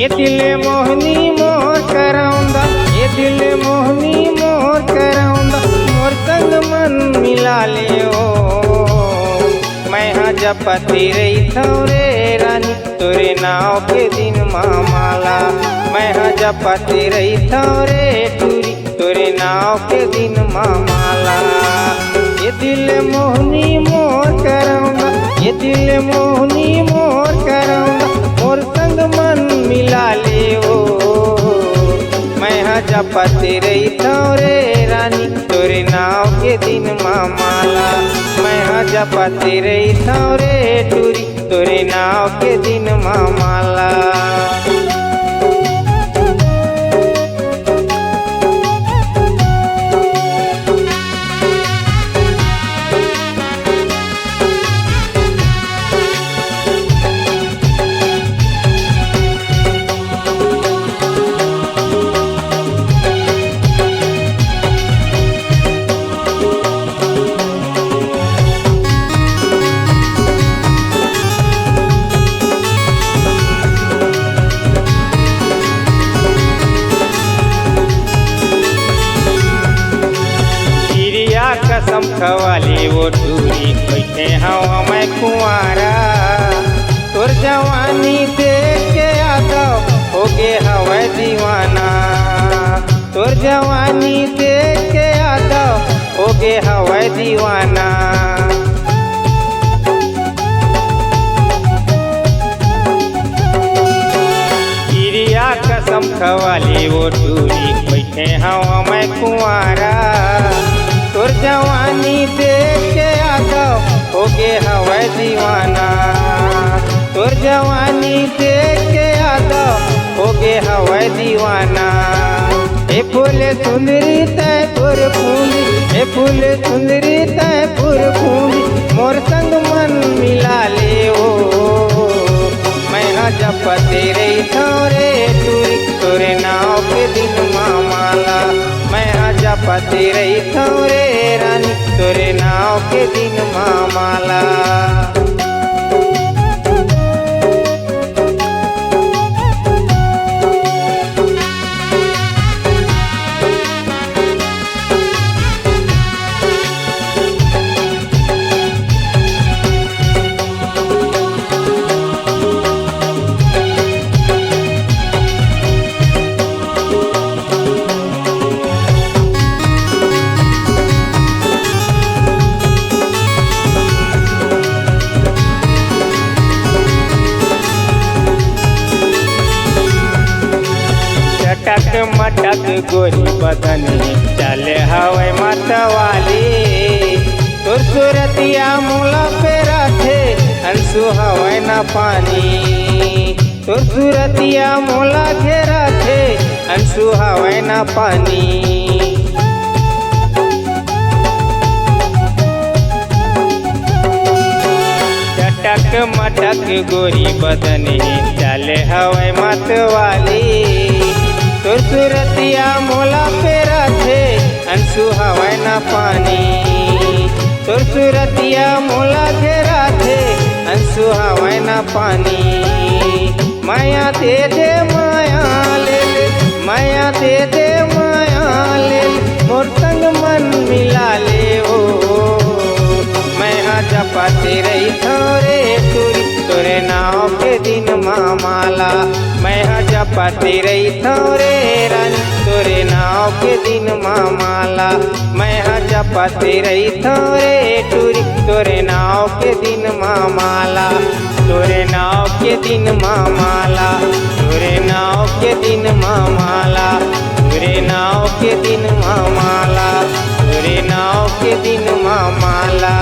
ये दिल मोहनी मोर कराउंदा, ये दिल मोहनी मोर कराउंदा, मोर संग मन मिला ले ओ। मैं हाँ जपती रही थौरे रानी तोरे नाव के दिन माला। मैं हाँ जपती रही थौरे टूरी तोरे नाव के दिन माला। ये दिल मोहनी मोर कराउंदा, ये दिल मोहनी मोर कराउंदा, मोर संग मन मिला ले ओ। मैं हाँ जपती रही थौरे रानी तोरे नाव के दिन माला। मैं हाँ जपती रही थौरे टूरी तोरे नाव के दिन माला। कसम खवाली वो टूरी बैठे हवा मैं कुंवारा। तोर जवानी देख के यादव हो गे हवा दीवाना। तोर जवानी देख के यादव हो गे हवा दीवाना। गिरिया कसम खवाली वो टूरी बैठे हवा मैं कुंवारा। तोर जवानी देख के यादव हो गे हवा दीवाना। तोर जवानी देख के यादव हो गे हवा दीवाना। ए फूले सुंदरी तय पुर फूली, ए फूले सुंदरी तय पुर फूली, मोर संग मन मिला ले ओ। मैं हाँ जपती रही थौरे टूरी तोरे नाव के दिन माला। मैं हाँ जपती रही थौरे रानी तोरे नाव के दिन माला। चटक मटक गोरी बदनी चले हवे मतवाली। तोर सूरतिया मोला पे राथे अंसु हवे न पानी। तोर सूरतिया मोला घेरा थे अंसु हवे न पानी। चटक मटक गोरी बदनी चले हवे मतवाली। तोर सूरतिया मोला पे राथे अंसु हवा न पानी। तोर सूरतिया मोला घेरा थे अंसु हवा न पानी। माया दे दे माया ले ले, माया दे दे माया ले ले, मोर संग मन मिला ले ओ। मैं हाँ जपती रही थौरे टूरी तोरे नाव के दिन माला। मैं हाँ जपती रही थौरे रानी तोरे नाव के दिन माला। मैं हाँ जपती रही थौरे टूरी तोरे नाव के दिन माला। तोरे नाव के दिन माला, तोरे नाव के दिन माला, तोरे नाव के दिन माला, तोरे नाव के दिन माला।